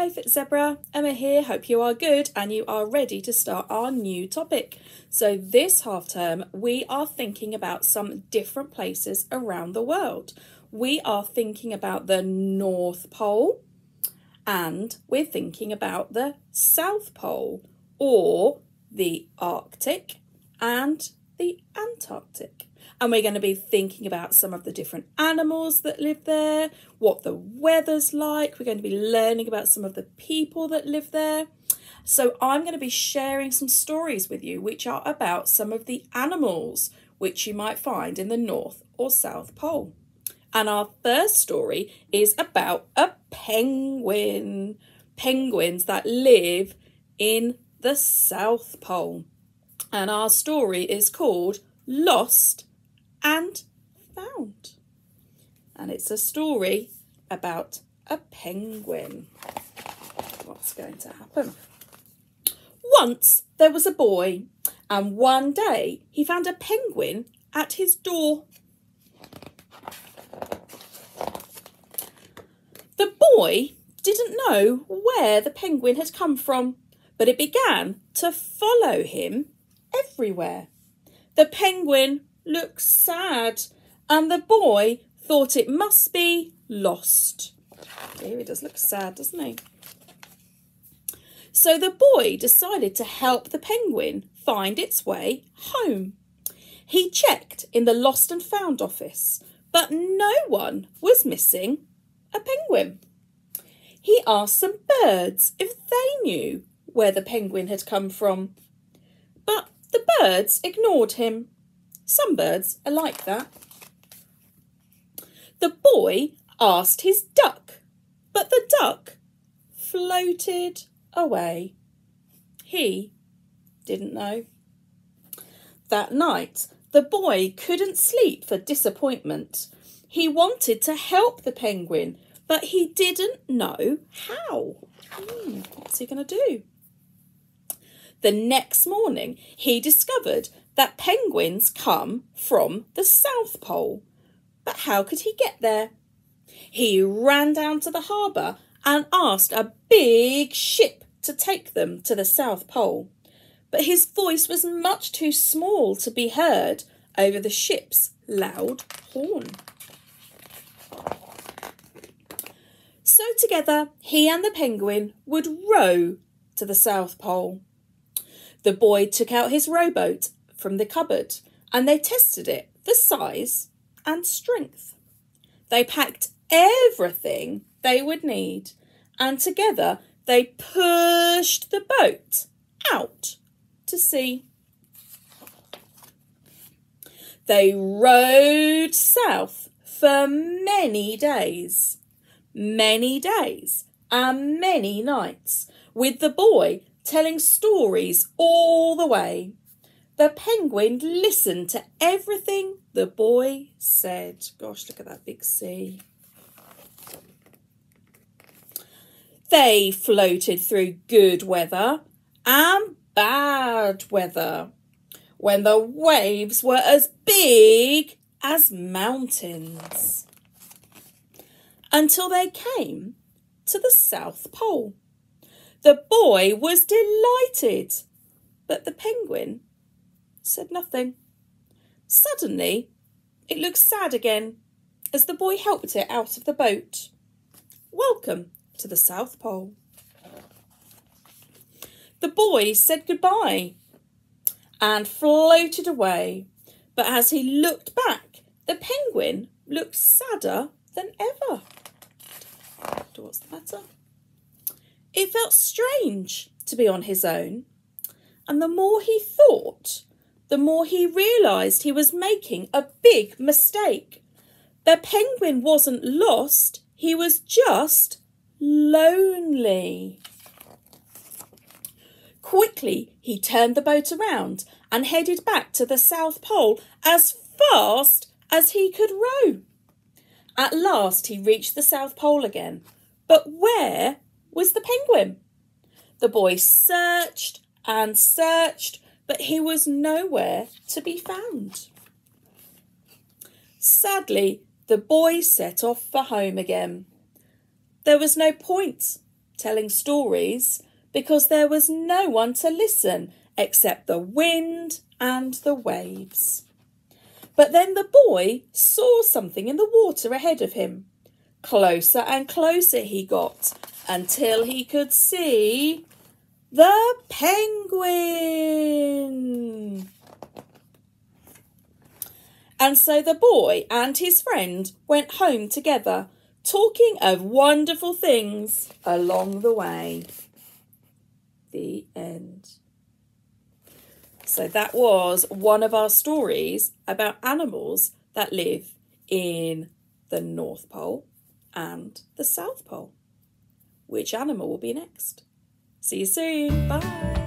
Hi Fit Zebra, Emma here, hope you are good and you are ready to start our new topic. So this half term we are thinking about some different places around the world. We are thinking about the North Pole and we're thinking about the South Pole, or the Arctic and the Antarctic. And we're going to be thinking about some of the different animals that live there, what the weather's like. We're going to be learning about some of the people that live there. So I'm going to be sharing some stories with you which are about some of the animals which you might find in the North or South Pole. And our first story is about a penguin. Penguins that live in the South Pole. And our story is called Lost and Found. And it's a story about a penguin. What's going to happen? Once there was a boy, and one day he found a penguin at his door. The boy didn't know where the penguin had come from, but it began to follow him everywhere. The penguin looked sad, and the boy thought it must be lost. Here he does look sad, doesn't he? So the boy decided to help the penguin find its way home. He checked in the Lost and Found office, but no one was missing a penguin. He asked some birds if they knew where the penguin had come from, but the birds ignored him. Some birds are like that. The boy asked his duck, but the duck floated away. He didn't know. That night, the boy couldn't sleep for disappointment. He wanted to help the penguin, but he didn't know how. What's he going to do? The next morning, he discovered that penguins come from the South Pole. But how could he get there? He ran down to the harbour and asked a big ship to take them to the South Pole. But his voice was much too small to be heard over the ship's loud horn. So together, he and the penguin would row to the South Pole. The boy took out his rowboat from the cupboard and they tested it for size and strength. They packed everything they would need and together they pushed the boat out to sea. They rowed south for many days and many nights, with the boy telling stories all the way. The penguin listened to everything the boy said. Gosh, look at that big sea. They floated through good weather and bad weather, when the waves were as big as mountains, until they came to the South Pole. The boy was delighted, but the penguin said nothing. Suddenly, it looked sad again as the boy helped it out of the boat. Welcome to the South Pole. The boy said goodbye and floated away, but as he looked back, the penguin looked sadder than ever. What's the matter? It felt strange to be on his own, and the more he thought, the more he realised he was making a big mistake. The penguin wasn't lost, he was just lonely. Quickly, he turned the boat around and headed back to the South Pole as fast as he could row. At last, he reached the South Pole again. But where was the penguin? The boy searched and searched, but he was nowhere to be found. Sadly, the boy set off for home again. There was no point telling stories because there was no one to listen except the wind and the waves. But then the boy saw something in the water ahead of him. Closer and closer he got until he could see the penguin. And so the boy and his friend went home together, talking of wonderful things along the way. The end. So that was one of our stories about animals that live in the North Pole and the South Pole. Which animal will be next? See you soon. Bye.